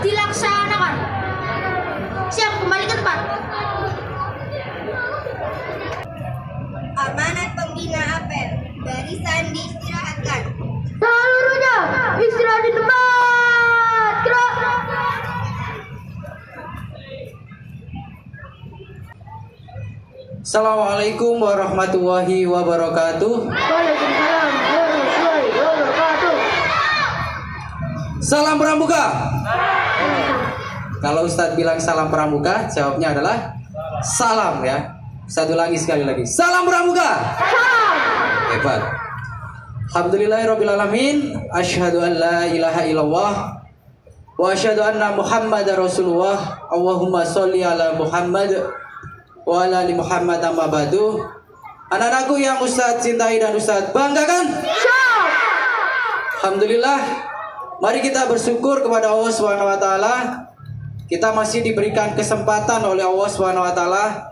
dilaksanakan. Siap, kembali ke tempat. Amanat pembina apel. Barisan diistirahatkan. Seluruhnya istirahat di tempat. Gerak. Assalamualaikum warahmatullahi wabarakatuh. Waalaikumsalam warahmatullahi wabarakatuh. Salam pramuka. Kalau Ustadz bilang salam pramuka, jawabnya adalah salam ya. Satu lagi sekali lagi. Salam pramuka. Hebat. Alhamdulillahirrabbilalamin. Asyhadu an la ilaha illallah wa asyhadu anna Muhammadar Rasulullah. Allahumma sholli ala Muhammad wa ala ali Muhammad amma ba'du. Anak-anakku yang Ustadz cintai dan Ustadz banggakan. Alhamdulillah. Mari kita bersyukur kepada Allah Subhanahu wa taala. Kita masih diberikan kesempatan oleh Allah Subhanahu wa taala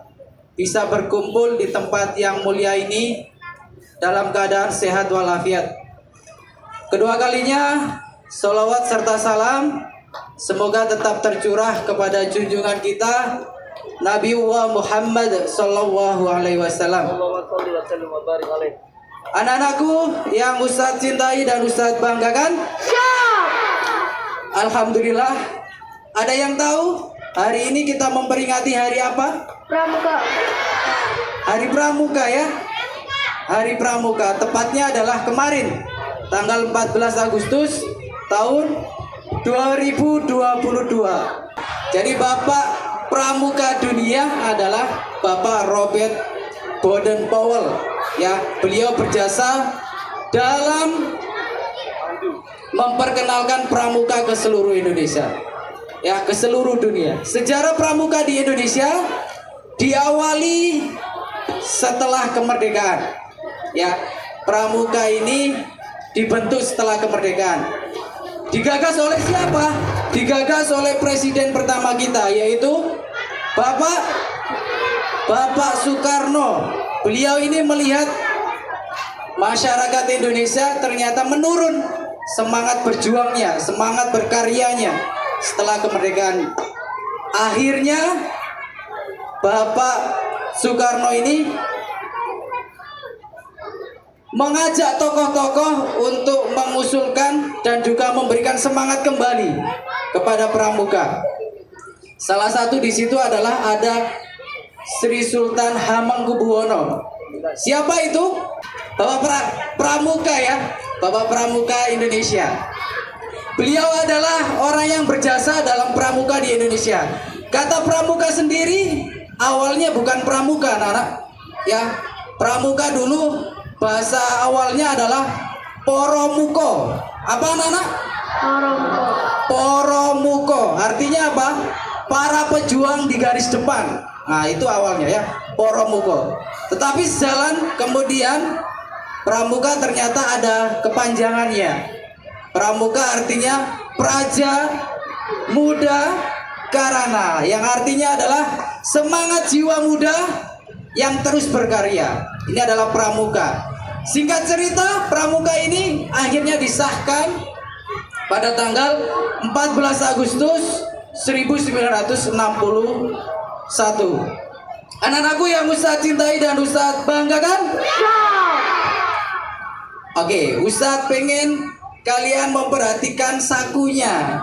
bisa berkumpul di tempat yang mulia ini dalam keadaan sehat walafiat. Kedua kalinya, sholawat serta salam semoga tetap tercurah kepada junjungan kita Nabiullah Muhammad sallallahu alaihi wasallam. Anak-anakku yang Ustadz cintai dan Ustadz banggakan. Alhamdulillah. Ada yang tahu hari ini kita memperingati hari apa? Pramuka. Hari Pramuka ya. Hari Pramuka tepatnya adalah kemarin tanggal 14 Agustus tahun 2022. Jadi Bapak Pramuka dunia adalah Bapak Robert Baden-Powell ya. Beliau berjasa dalam memperkenalkan pramuka ke seluruh Indonesia. Ya, ke seluruh dunia. Sejarah pramuka di Indonesia diawali setelah kemerdekaan. Ya, pramuka ini dibentuk setelah kemerdekaan. Digagas oleh siapa? Digagas oleh presiden pertama kita, yaitu Bapak Soekarno. Beliau ini melihat masyarakat Indonesia ternyata menurun semangat berjuangnya, semangat berkaryanya setelah kemerdekaan. Akhirnya Bapak Soekarno ini mengajak tokoh-tokoh untuk mengusulkan dan juga memberikan semangat kembali kepada pramuka. Salah satu di situ adalah ada Sri Sultan Hamengkubuwono. Siapa itu? Bapak Pramuka ya, Bapak Pramuka Indonesia. Beliau adalah orang yang berjasa dalam pramuka di Indonesia. Kata pramuka sendiri awalnya bukan pramuka, anak-anak. Ya, pramuka dulu bahasa awalnya adalah poromuko. Apa anak-anak? Poromuko. Artinya apa? Para pejuang di garis depan. Nah, itu awalnya ya, poromuko. Tetapi sejalan kemudian pramuka ternyata ada kepanjangannya. Pramuka artinya praja muda karana, yang artinya adalah semangat jiwa muda yang terus berkarya. Ini adalah pramuka. Singkat cerita, pramuka ini akhirnya disahkan pada tanggal 14 Agustus 1961. Anak-anakku yang Ustadz cintai dan Ustadz banggakan. Oke, Ustadz pengen kalian memperhatikan sakunya.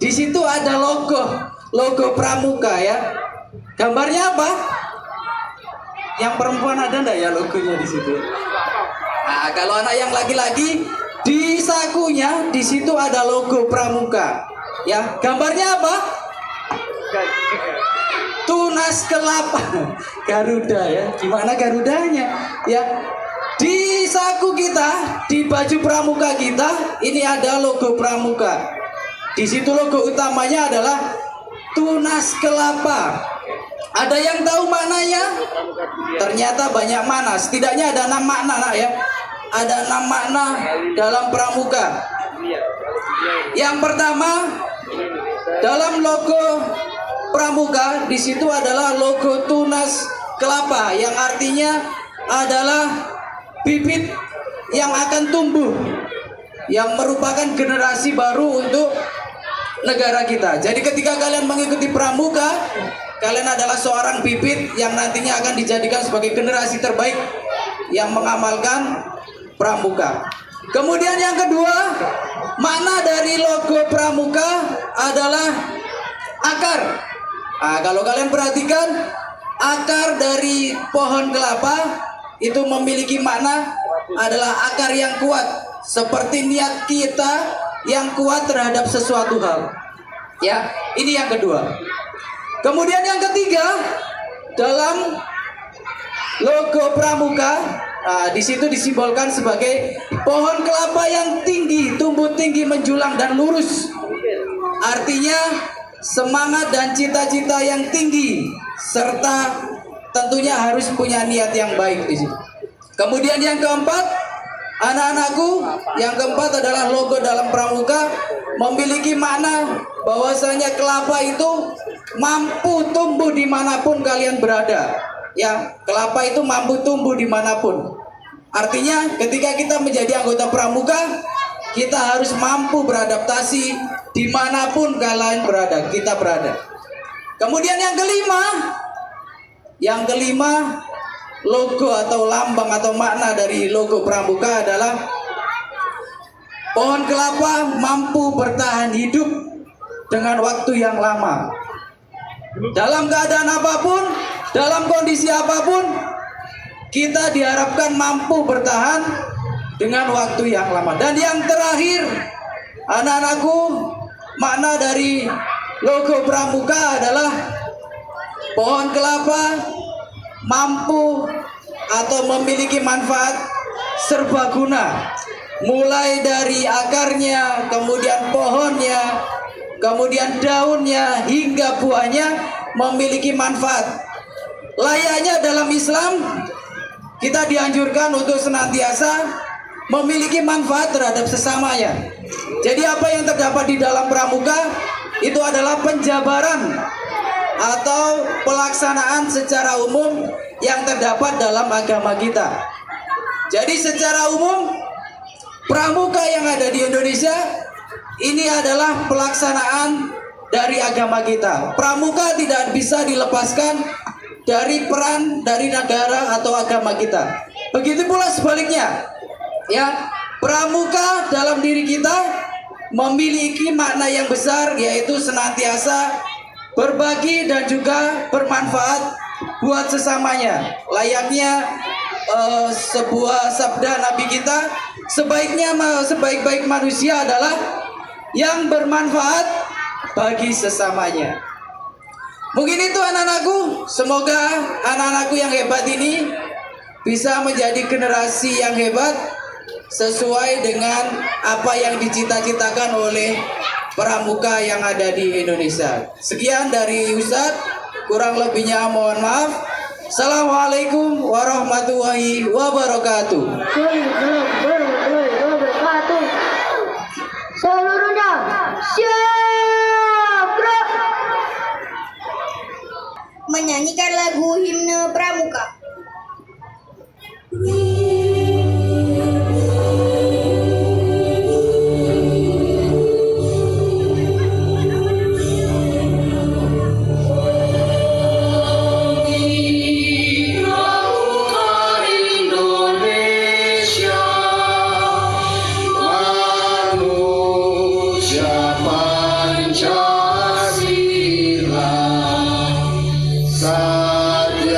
Di situ ada logo pramuka ya. Gambarnya apa? Yang perempuan ada enggak ya logonya di situ? Nah, kalau anak yang laki-laki di sakunya di situ ada logo pramuka. Ya, gambarnya apa? Tunas kelapa. Garuda ya. Gimana Garudanya? Ya. Di saku kita, di baju pramuka kita, ini ada logo pramuka. Di situ logo utamanya adalah tunas kelapa. Ada yang tahu maknanya? Ternyata banyak makna. Setidaknya ada 6 makna nak ya. Ada 6 makna dalam pramuka. Yang pertama, dalam logo pramuka di situ adalah logo tunas kelapa, yang artinya adalah bibit yang akan tumbuh, yang merupakan generasi baru untuk negara kita. Jadi ketika kalian mengikuti pramuka, kalian adalah seorang bibit yang nantinya akan dijadikan sebagai generasi terbaik yang mengamalkan pramuka. Kemudian yang kedua, makna dari logo pramuka adalah akar. Nah, kalau kalian perhatikan, akar dari pohon kelapa itu memiliki makna adalah akar yang kuat, seperti niat kita yang kuat terhadap sesuatu hal. Ya, ini yang kedua. Kemudian yang ketiga, dalam logo pramuka, nah, di situ disimbolkan sebagai pohon kelapa yang tinggi, tumbuh tinggi, menjulang dan lurus. Artinya semangat dan cita-cita yang tinggi, serta tentunya harus punya niat yang baik di situ. Kemudian yang keempat, anak-anakku, yang keempat adalah logo dalam pramuka memiliki makna bahwasanya kelapa itu mampu tumbuh dimanapun kalian berada. Ya, kelapa itu mampu tumbuh dimanapun. Artinya ketika kita menjadi anggota pramuka, kita harus mampu beradaptasi dimanapun kalian berada, kita berada. Kemudian yang kelima, logo atau lambang atau makna dari logo pramuka adalah pohon kelapa mampu bertahan hidup dengan waktu yang lama. Dalam keadaan apapun, dalam kondisi apapun, kita diharapkan mampu bertahan dengan waktu yang lama. Dan yang terakhir, anak-anakku, makna dari logo pramuka adalah pohon kelapa mampu atau memiliki manfaat serbaguna, mulai dari akarnya, kemudian pohonnya, kemudian daunnya hingga buahnya memiliki manfaat. Layaknya dalam Islam, kita dianjurkan untuk senantiasa memiliki manfaat terhadap sesamanya. Jadi apa yang terdapat di dalam pramuka itu adalah penjabaran atau pelaksanaan secara umum yang terdapat dalam agama kita. Jadi secara umum, pramuka yang ada di Indonesia ini adalah pelaksanaan dari agama kita. Pramuka tidak bisa dilepaskan dari peran dari negara atau agama kita. Begitu pula sebaliknya. Ya, pramuka dalam diri kita memiliki makna yang besar, yaitu senantiasa berbagi dan juga bermanfaat buat sesamanya. Layaknya sebuah sabda Nabi kita, sebaik-baik manusia adalah yang bermanfaat bagi sesamanya. Mungkin itu anak-anakku, semoga anak-anakku yang hebat ini bisa menjadi generasi yang hebat sesuai dengan apa yang dicita-citakan oleh pramuka yang ada di Indonesia. Sekian dari Ustadz, kurang lebihnya mohon maaf. Assalamualaikum warahmatullahi wabarakatuh. Seluruhnya siap, gerak. Menyanyikan lagu himne pramuka. Pancasila, Satya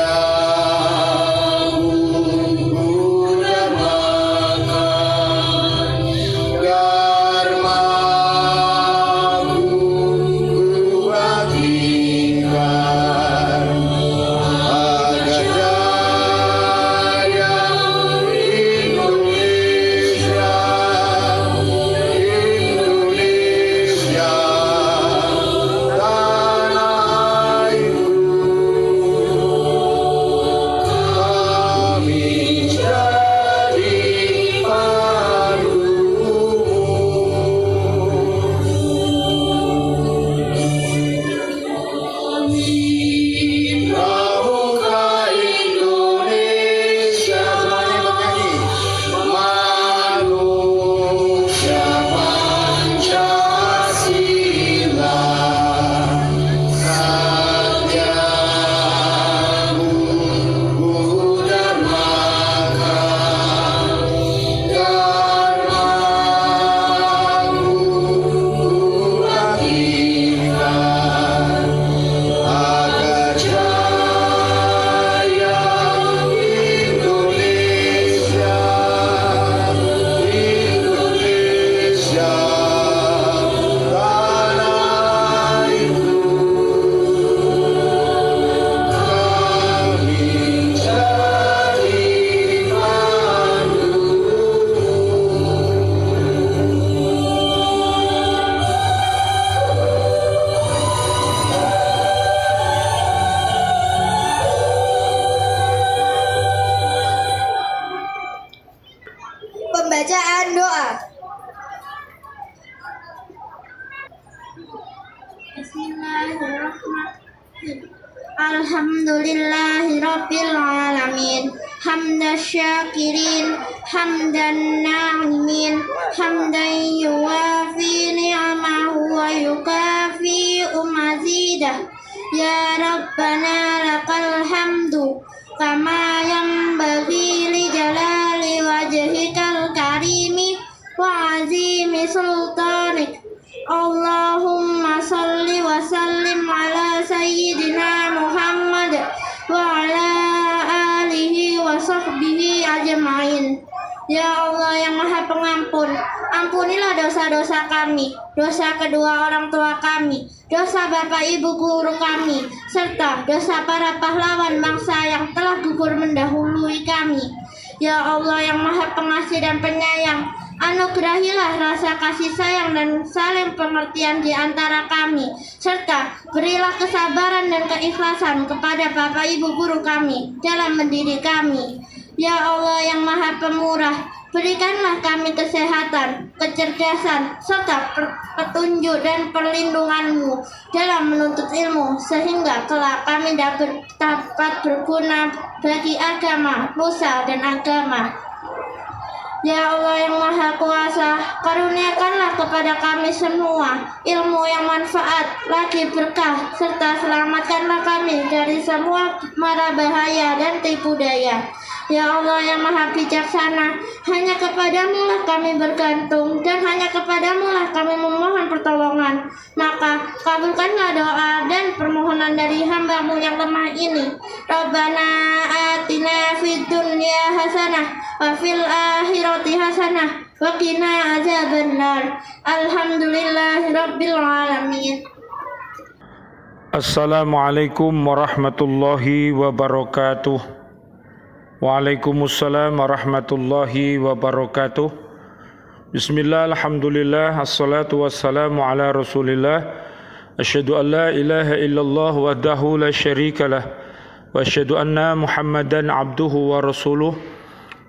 Bismillahirrahmanirrahim. Alhamdulillahirabbil alamin. Hamdan syakirin, hamdan na'imin, hamdan yuwafi ni'amahu wa yukafi mazidah. Ya Rabbana lakal hamdu kama yanbaghi li jalali wajhikal karimi wa azimi sultanik. Allahumma salli wa sallim ala sayyidina Muhammad wa ala alihi wa sahbihi ajma'in. Ya Allah yang Maha Pengampun, ampunilah dosa-dosa kami, dosa kedua orang tua kami, dosa bapak ibu guru kami, serta dosa para pahlawan bangsa yang telah gugur mendahului kami. Ya Allah yang Maha Pengasih dan Penyayang, anugerahilah rasa kasih sayang dan saling pengertian di antara kami, serta berilah kesabaran dan keikhlasan kepada bapak ibu guru kami dalam mendidik kami. Ya Allah yang Maha Pemurah, berikanlah kami kesehatan, kecerdasan, serta petunjuk dan perlindungan-Mu dalam menuntut ilmu, sehingga kelak kami dapat berguna bagi agama, nusa, dan agama. Ya Allah yang Maha Kuasa, karuniakanlah kepada kami semua ilmu yang manfaat, lagi berkah, serta selamatkanlah kami dari semua mara bahaya dan tipu daya. Ya Allah yang Maha Bijaksana, hanya kepadamu lah kami bergantung, dan hanya kepadamu lah kami memohon pertolongan. Maka kabulkanlah doa dan permohonan dari hamba-Mu yang lemah ini. Rabbana atina fid dunya hasanah wa fil akhirati hasanah wa qina azabannar. Alhamdulillahirabbil alamin. Assalamualaikum warahmatullahi wabarakatuh. Waalaikumsalam warahmatullahi wabarakatuh. Bismillah, alhamdulillah, assalatu wassalamu ala rasulillah. Asyhadu an la ilaha illallah wahdahu la syarikalah, wa asyhadu anna Muhammadan abduhu wa rasuluh.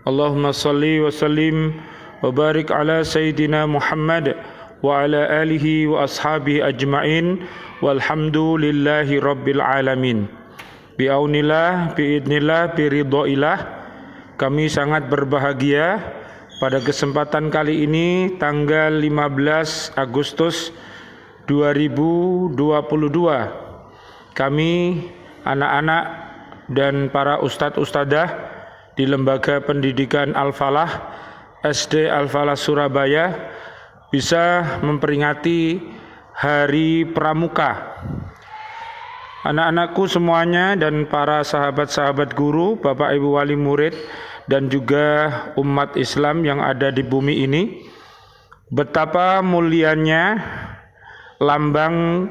Allahumma salli wa sallim wa barik ala sayyidina Muhammad wa ala alihi wa ashabihi ajma'in, walhamdulillahi rabbil alamin. Bi'aunillah, bi'idnillah, biridhoillah, kami sangat berbahagia pada kesempatan kali ini tanggal 15 Agustus 2022. Kami anak-anak dan para ustadz-ustadzah di Lembaga Pendidikan Al-Falah SD Al-Falah Surabaya bisa memperingati Hari Pramuka. Anak-anakku semuanya dan para sahabat-sahabat guru, Bapak Ibu wali murid, dan juga umat Islam yang ada di bumi ini, betapa mulianya lambang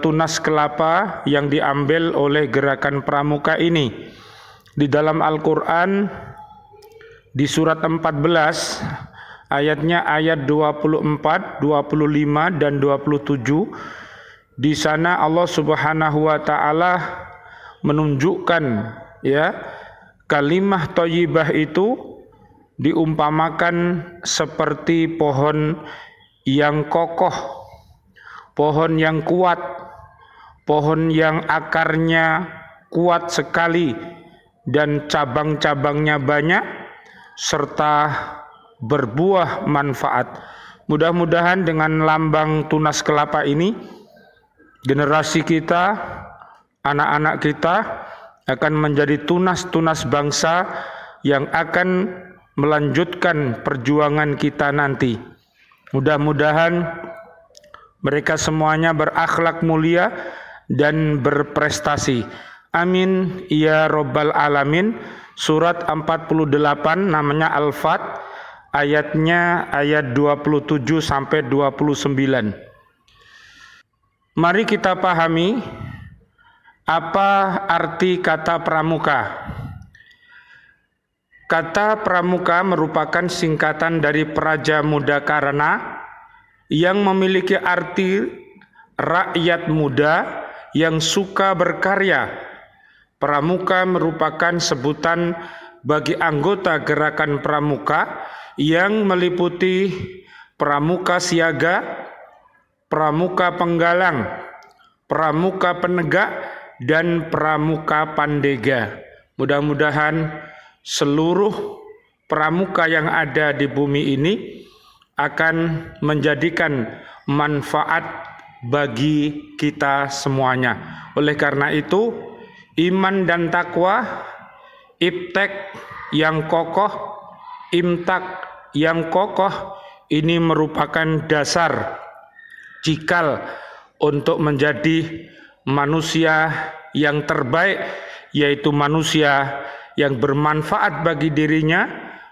tunas kelapa yang diambil oleh gerakan pramuka ini. Di dalam Al-Quran, di surat 14, ayatnya ayat 24, 25, dan 27, di sana Allah Subhanahu wa taala menunjukkan ya, kalimah thayyibah itu diumpamakan seperti pohon yang kokoh, pohon yang kuat, pohon yang akarnya kuat sekali dan cabang-cabangnya banyak serta berbuah manfaat. Mudah-mudahan dengan lambang tunas kelapa ini generasi kita, anak-anak kita akan menjadi tunas-tunas bangsa yang akan melanjutkan perjuangan kita nanti. Mudah-mudahan mereka semuanya berakhlak mulia dan berprestasi. Amin ya Rabbal Alamin. Surat 48 namanya Al-Fat, ayatnya ayat 27 sampai 29. Mari kita pahami apa arti kata pramuka. Kata pramuka merupakan singkatan dari Praja Muda Karana yang memiliki arti rakyat muda yang suka berkarya. Pramuka merupakan sebutan bagi anggota gerakan pramuka yang meliputi pramuka siaga, pramuka penggalang, pramuka penegak, dan pramuka pandega. Mudah-mudahan seluruh pramuka yang ada di bumi ini akan menjadikan manfaat bagi kita semuanya. Oleh karena itu, iman dan takwa, iptek yang kokoh, imtak yang kokoh, ini merupakan dasar cikal untuk menjadi manusia yang terbaik, yaitu manusia yang bermanfaat bagi dirinya,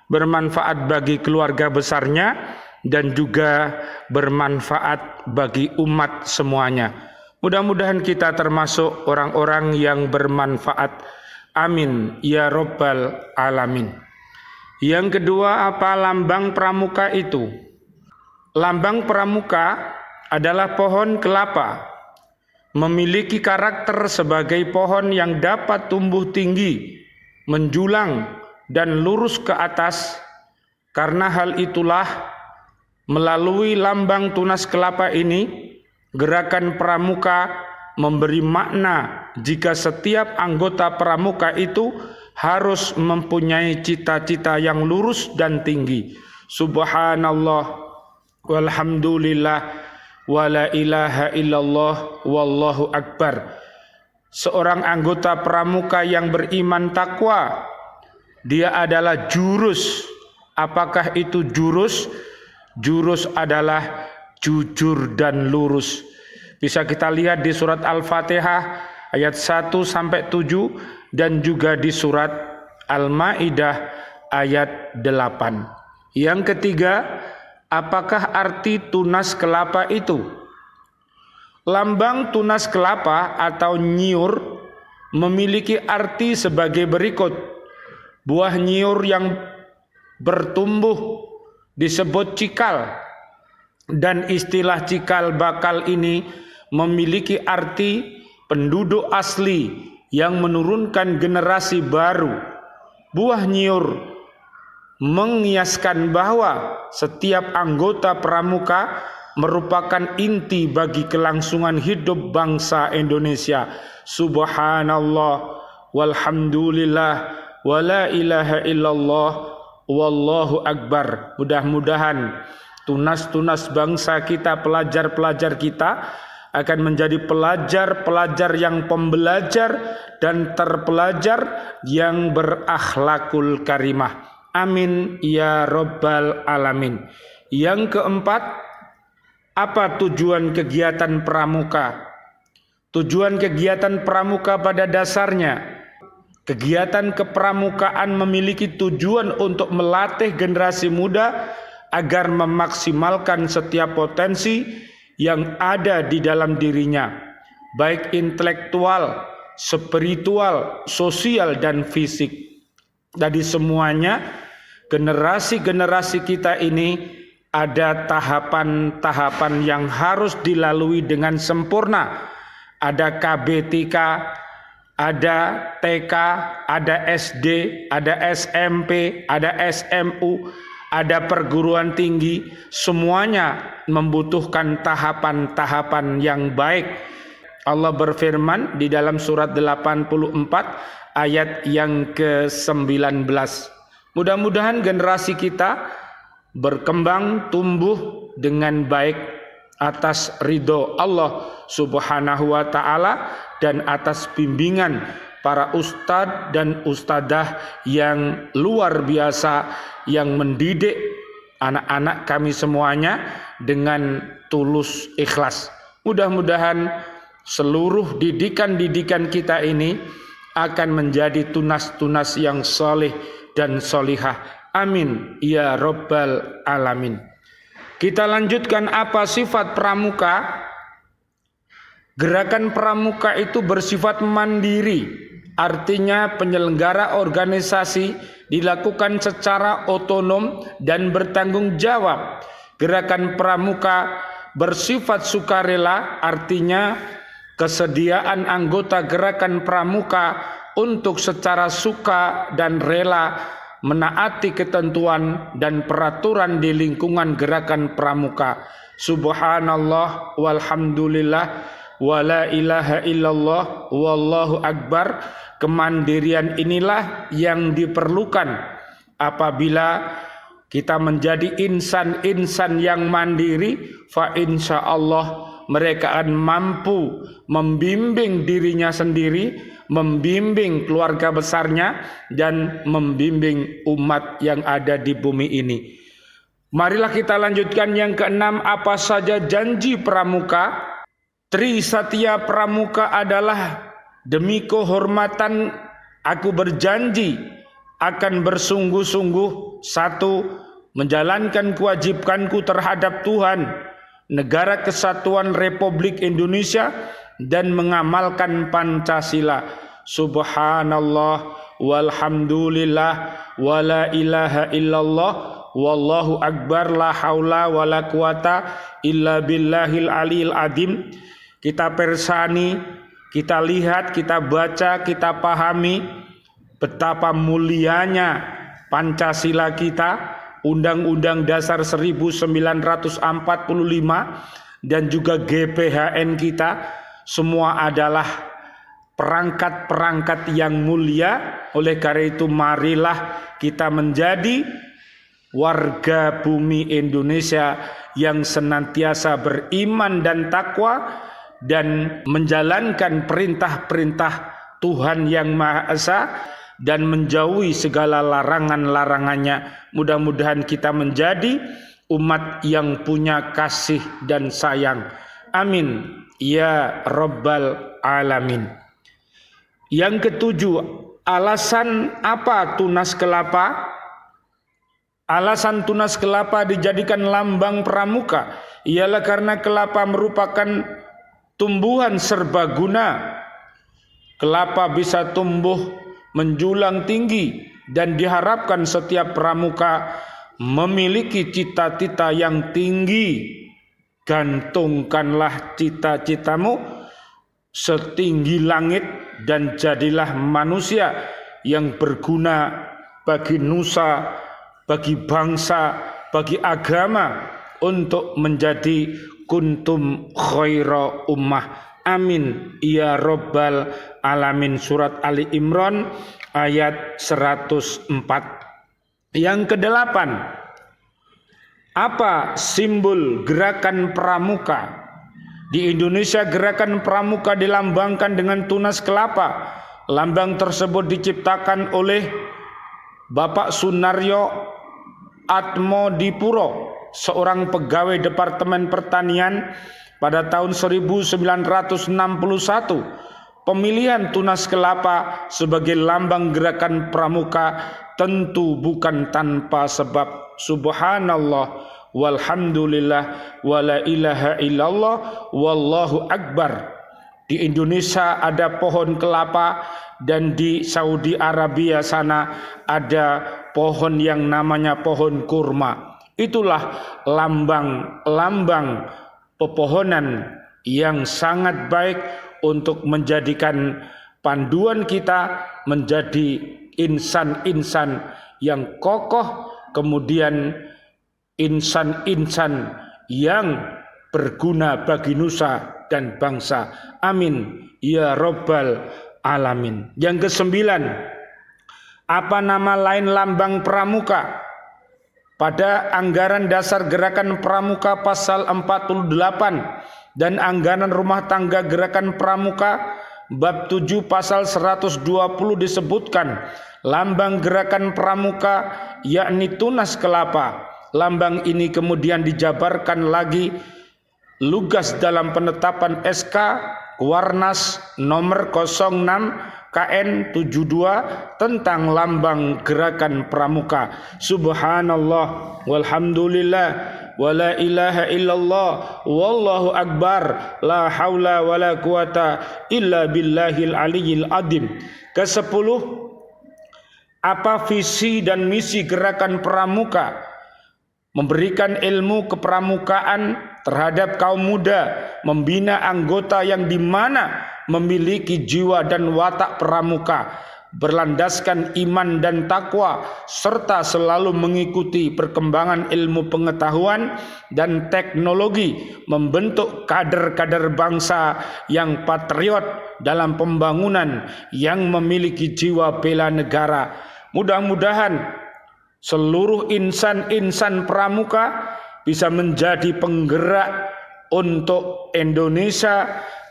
bermanfaat bagi keluarga besarnya, dan juga bermanfaat bagi umat semuanya. Mudah-mudahan kita termasuk orang-orang yang bermanfaat. Amin ya Rabbal Alamin. Yang kedua, apa lambang pramuka itu? Lambang pramuka adalah pohon kelapa, memiliki karakter sebagai pohon yang dapat tumbuh tinggi, menjulang, dan lurus ke atas. Karena hal itulah, melalui lambang tunas kelapa ini, gerakan pramuka memberi makna jika setiap anggota pramuka itu harus mempunyai cita-cita yang lurus dan tinggi. Subhanallah walhamdulillah wala ilaha illallah wallahu akbar. Seorang anggota pramuka yang beriman takwa, dia adalah jurus. Apakah itu jurus? Jurus adalah jujur dan lurus. Bisa kita lihat di surat Al-Fatihah ayat 1-7 dan juga di surat Al-Maidah ayat 8. Yang ketiga, apakah arti tunas kelapa itu? Lambang tunas kelapa atau nyiur memiliki arti sebagai berikut. Buah nyiur yang bertumbuh disebut cikal, dan istilah cikal bakal ini memiliki arti penduduk asli yang menurunkan generasi baru. Buah nyiur mengiaskan bahwa setiap anggota pramuka merupakan inti bagi kelangsungan hidup bangsa Indonesia. Subhanallah walhamdulillah wala ilaha illallah wallahu akbar. Mudah-mudahan tunas-tunas bangsa kita, pelajar-pelajar kita akan menjadi pelajar-pelajar yang pembelajar dan terpelajar yang berakhlakul karimah. Amin ya Rabbal Alamin. Yang keempat, apa tujuan kegiatan pramuka? Tujuan kegiatan pramuka pada dasarnya, kegiatan kepramukaan memiliki tujuan untuk melatih generasi muda agar memaksimalkan setiap potensi yang ada di dalam dirinya, baik intelektual, spiritual, sosial, dan fisik. Dari semuanya, generasi-generasi kita ini ada tahapan-tahapan yang harus dilalui dengan sempurna. Ada KBTK, ada TK, ada SD, ada SMP, ada SMU, ada perguruan tinggi. Semuanya membutuhkan tahapan-tahapan yang baik. Allah berfirman di dalam surat 84 ayat yang ke-19. Mudah-mudahan generasi kita berkembang tumbuh dengan baik atas ridho Allah Subhanahu wa ta'ala dan atas bimbingan para ustadz dan ustadzah yang luar biasa yang mendidik anak-anak kami semuanya dengan tulus ikhlas. Mudah-mudahan seluruh didikan-didikan kita ini akan menjadi tunas-tunas yang soleh dan solihah. Amin ya Rabbal Alamin. Kita lanjutkan, apa sifat pramuka? Gerakan pramuka itu bersifat mandiri, artinya penyelenggara organisasi dilakukan secara otonom dan bertanggung jawab. Gerakan pramuka bersifat sukarela, artinya kesediaan anggota gerakan pramuka untuk secara suka dan rela menaati ketentuan dan peraturan di lingkungan gerakan pramuka. Subhanallah walhamdulillah wa la ilaha illallah wallahu akbar. Kemandirian inilah yang diperlukan apabila kita menjadi insan-insan yang mandiri, fa insya Allah mereka akan mampu membimbing dirinya sendiri, membimbing keluarga besarnya, dan membimbing umat yang ada di bumi ini. Marilah kita lanjutkan yang keenam, apa saja janji pramuka. Tri Satya Pramuka adalah, demi kehormatan aku berjanji akan bersungguh-sungguh, satu, menjalankan kewajibanku terhadap Tuhan, Negara Kesatuan Republik Indonesia, dan mengamalkan Pancasila. Subhanallah walhamdulillah wala ilaha illallah wallahu akbar, la haula wala quwata illa billahil aliyil adim. Kita persani, kita lihat, kita baca, kita pahami betapa mulianya Pancasila kita, Undang-Undang Dasar 1945, dan juga GPHN kita. Semua adalah perangkat-perangkat yang mulia. Oleh karena itu marilah kita menjadi warga bumi Indonesia yang senantiasa beriman dan takwa, dan menjalankan perintah-perintah Tuhan yang Maha Esa, dan menjauhi segala larangan-larangannya. Mudah-mudahan kita menjadi umat yang punya kasih dan sayang. Amin ya rabbal alamin. Yang ketujuh, alasan apa tunas kelapa? Alasan tunas kelapa dijadikan lambang pramuka ialah karena kelapa merupakan tumbuhan serbaguna. Kelapa bisa tumbuh menjulang tinggi, dan diharapkan setiap pramuka memiliki cita-cita yang tinggi. Gantungkanlah cita-citamu setinggi langit, dan jadilah manusia yang berguna bagi nusa, bagi bangsa, bagi agama, untuk menjadi kuntum khaira ummah. Amin ya rabbal alamin. Surat Ali Imran ayat 104. Yang kedelapan, apa simbol gerakan pramuka? Di Indonesia gerakan pramuka dilambangkan dengan tunas kelapa. Lambang tersebut diciptakan oleh Bapak Sunaryo Atmodipuro, seorang pegawai Departemen Pertanian pada tahun 1961. Pemilihan tunas kelapa sebagai lambang gerakan pramuka tentu bukan tanpa sebab. Subhanallah walhamdulillah wala ilaha illallah wallahu akbar. Di Indonesia ada pohon kelapa, dan di Saudi Arabia sana ada pohon yang namanya pohon kurma. Itulah lambang pepohonan yang sangat baik untuk menjadikan panduan kita menjadi insan-insan yang kokoh, kemudian insan-insan yang berguna bagi nusa dan bangsa. Amin ya rabbal alamin. Yang kesembilan, apa nama lain lambang pramuka? Pada anggaran dasar gerakan pramuka pasal 48 dan anggaran rumah tangga gerakan pramuka bab 7 pasal 120 disebutkan lambang gerakan pramuka yakni tunas kelapa. Lambang ini kemudian dijabarkan lagi lugas dalam penetapan SK Warnas nomor 06 KN 72 tentang lambang gerakan pramuka. Subhanallah walhamdulillah wala ilaha illallah wallahu akbar, la haula wala quwata illa billahil aliyil adim. Ke-10, apa visi dan misi gerakan pramuka? Memberikan ilmu kepramukaan terhadap kaum muda, membina anggota yang dimana memiliki jiwa dan watak pramuka, berlandaskan iman dan takwa, serta selalu mengikuti perkembangan ilmu pengetahuan dan teknologi, membentuk kader-kader bangsa yang patriot dalam pembangunan, yang memiliki jiwa bela negara. Mudah-mudahan seluruh insan-insan pramuka bisa menjadi penggerak untuk Indonesia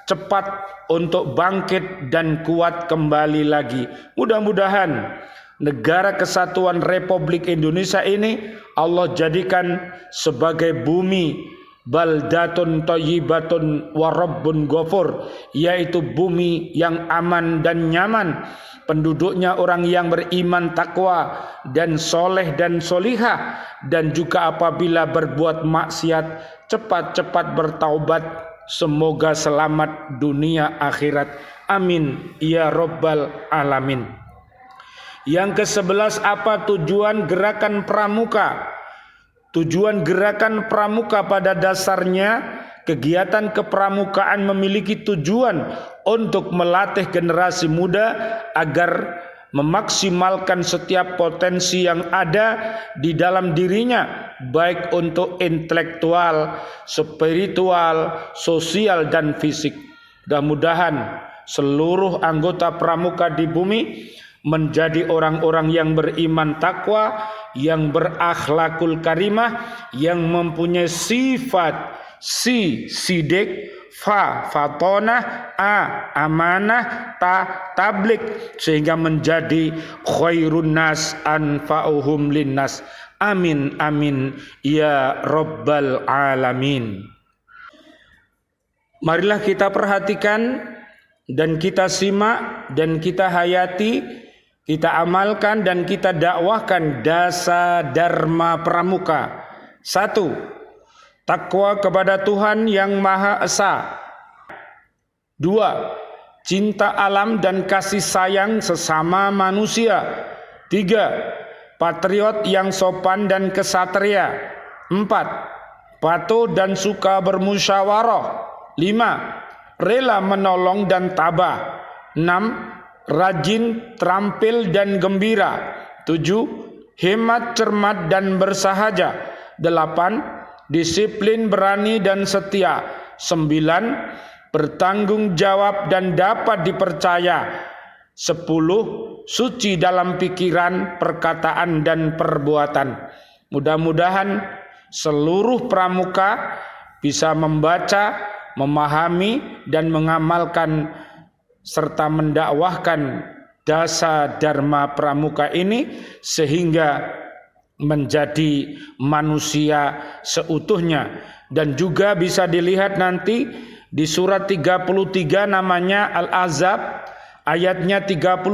cepat untuk bangkit dan kuat kembali lagi. Mudah-mudahan negara kesatuan Republik Indonesia ini Allah jadikan sebagai bumi baldatun thayyibatun wa rabbun ghafur, yaitu bumi yang aman dan nyaman, penduduknya orang yang beriman, takwa dan soleh dan solihah, dan juga apabila berbuat maksiat cepat-cepat bertaubat, semoga selamat dunia akhirat. Amin ya rabbal alamin. Yang ke-11, apa tujuan gerakan pramuka? Tujuan gerakan pramuka pada dasarnya, kegiatan kepramukaan memiliki tujuan untuk melatih generasi muda agar memaksimalkan setiap potensi yang ada di dalam dirinya, baik untuk intelektual, spiritual, sosial, dan fisik. Mudah-mudahan seluruh anggota pramuka di bumi menjadi orang-orang yang beriman takwa, yang berakhlakul karimah, yang mempunyai sifat sidik, fatonah, amanah, tablik, sehingga menjadi khairun nas anfa'uhum linnas. Amin amin ya rabbal alamin. Marilah kita perhatikan dan kita simak dan kita hayati, kita amalkan dan kita dakwahkan dasa dharma pramuka. 1. Takwa kepada Tuhan yang Maha Esa. 2. Cinta alam dan kasih sayang sesama manusia. 3. Patriot yang sopan dan kesatria. 4. Patuh dan suka bermusyawarah. 5. Rela menolong dan tabah. 6. Rajin, terampil dan gembira. 7. Hemat, cermat dan bersahaja. 8. Disiplin, berani dan setia. 9. Bertanggung jawab dan dapat dipercaya. 10. Suci dalam pikiran, perkataan dan perbuatan. Mudah-mudahan seluruh pramuka bisa membaca, memahami dan mengamalkan serta mendakwahkan dasa dharma pramuka ini sehingga menjadi manusia seutuhnya. Dan juga bisa dilihat nanti di surat 33 namanya Al-Ahzab ayatnya 35.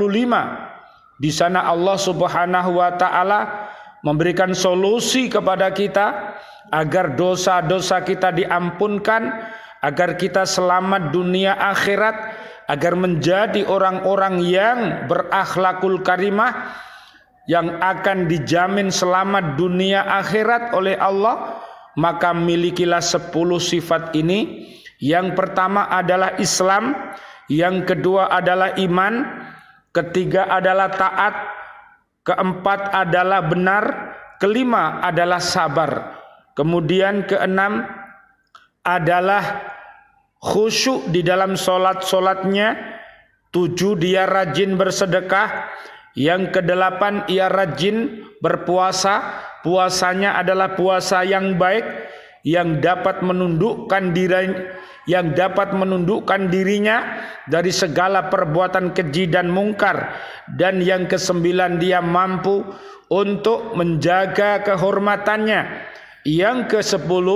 Di sana Allah Subhanahu wa taala memberikan solusi kepada kita agar dosa-dosa kita diampunkan, agar kita selamat dunia akhirat, agar menjadi orang-orang yang berakhlakul karimah, yang akan dijamin selamat dunia akhirat oleh Allah. Maka milikilah 10 sifat ini. Yang pertama adalah Islam, yang kedua adalah iman, ketiga adalah taat, keempat adalah benar, kelima adalah sabar, kemudian keenam adalah khusyuk di dalam solat-solatnya, 7 dia rajin bersedekah, yang ke-8 ia rajin berpuasa, puasanya adalah puasa yang baik yang dapat menundukkan dirinya dari segala perbuatan keji dan mungkar. Dan yang ke-9 dia mampu untuk menjaga kehormatannya. Yang ke-10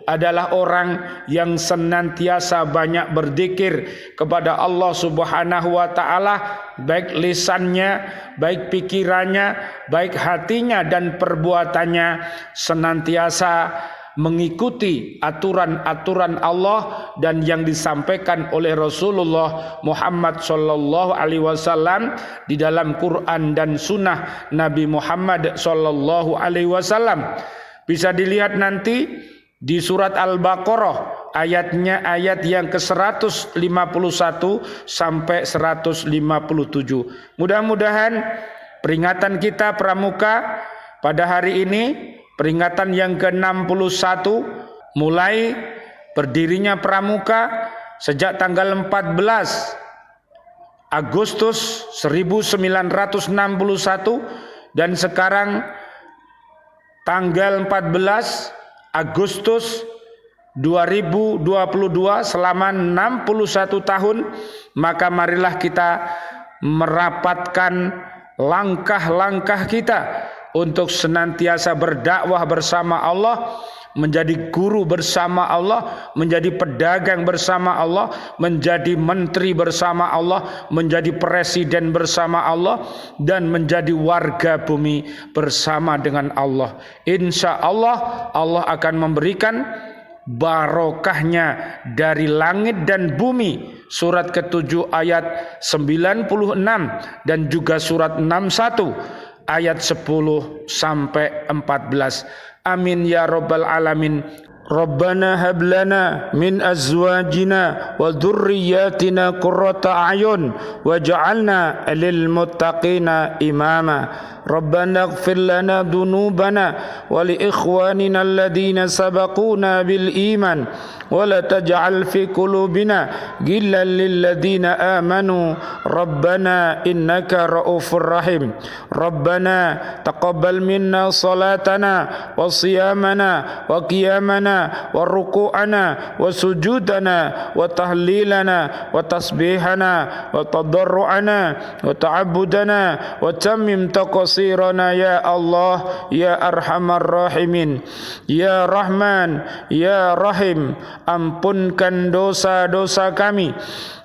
adalah orang yang senantiasa banyak berzikir kepada Allah Subhanahu wa taala, baik lisannya, baik pikirannya, baik hatinya dan perbuatannya senantiasa mengikuti aturan-aturan Allah dan yang disampaikan oleh Rasulullah Muhammad sallallahu alaihi wasallam di dalam Quran dan sunnah Nabi Muhammad sallallahu alaihi wasallam. Bisa dilihat nanti di surat Al-Baqarah ayatnya ayat yang ke-151 sampai 157. Mudah-mudahan peringatan kita pramuka pada hari ini, peringatan yang ke-61 mulai berdirinya pramuka sejak tanggal 14 Agustus 1961 dan sekarang tanggal 14 Agustus 2022, selama 61 tahun, maka marilah kita merapatkan langkah-langkah kita untuk senantiasa berdakwah bersama Allah, menjadi guru bersama Allah, menjadi pedagang bersama Allah, menjadi menteri bersama Allah, menjadi presiden bersama Allah, dan menjadi warga bumi bersama dengan Allah. Insya Allah, Allah akan memberikan barokahnya dari langit dan bumi. Surat ke-7 ayat 96 dan juga surat 61 ayat 10 sampai 14. Amin ya rabbal alamin. Rabbana hab lana min azwajina wa dhurriyyatina qurrata a'yun waj'alna lil muttaqina imama. Rabbana ighfir lana dhunubana wa li ikhwanina alladhina sabaquna bil iman wa la taj'al fi qulubina ghillan lil ladzina amanu rabbana innaka raufur rahim. Rabbana taqabbal minna salatana wa siyamana wa qiyamana wa ruku'ana wa sujudana wa tahlilana wa tasbihana wa tadarru'ana wa ta'abbudana wa tammim taqsirana ya Allah ya arhamar rahimin. Ya Rahman ya Rahim, ampunkan dosa-dosa kami,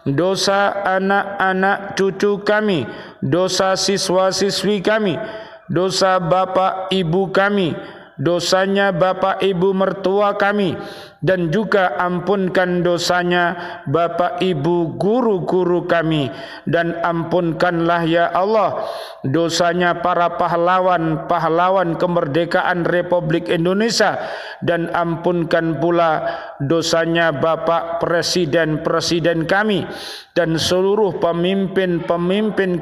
dosa anak-anak cucu kami, dosa siswa-siswi kami, dosa bapak ibu kami, dosanya bapak ibu mertua kami, dan juga ampunkan dosanya bapak ibu guru-guru kami, dan ampunkanlah ya Allah dosanya para pahlawan kemerdekaan Republik Indonesia, dan ampunkan pula dosanya bapak presiden kami dan seluruh pemimpin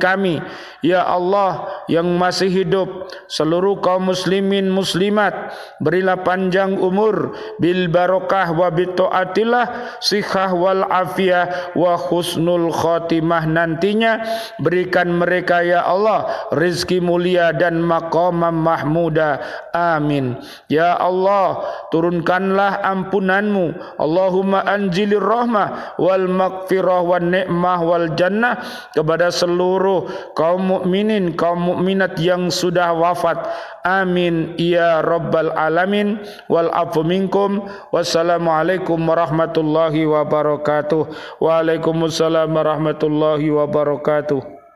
kami ya Allah yang masih hidup, seluruh kaum muslimin muslimat. Berilah panjang umur bil barokah wa bitaatillah, sihah wal afiyah wa husnul khotimah nantinya. Berikan mereka ya Allah rizki mulia dan maqamah mahmuda, amin. Ya Allah, turunkanlah ampunanmu, Allahumma anjilir rahmah wal maghfirah wan ni'mah wal jannah kepada seluruh kaum mukminin, kaum mukminat yang sudah wafat, amin ya rabbal alamin. Wal afu minkum. Wassalamualaikum warahmatullahi wabarakatuh. Waalaikumsalam warahmatullahi wabarakatuh.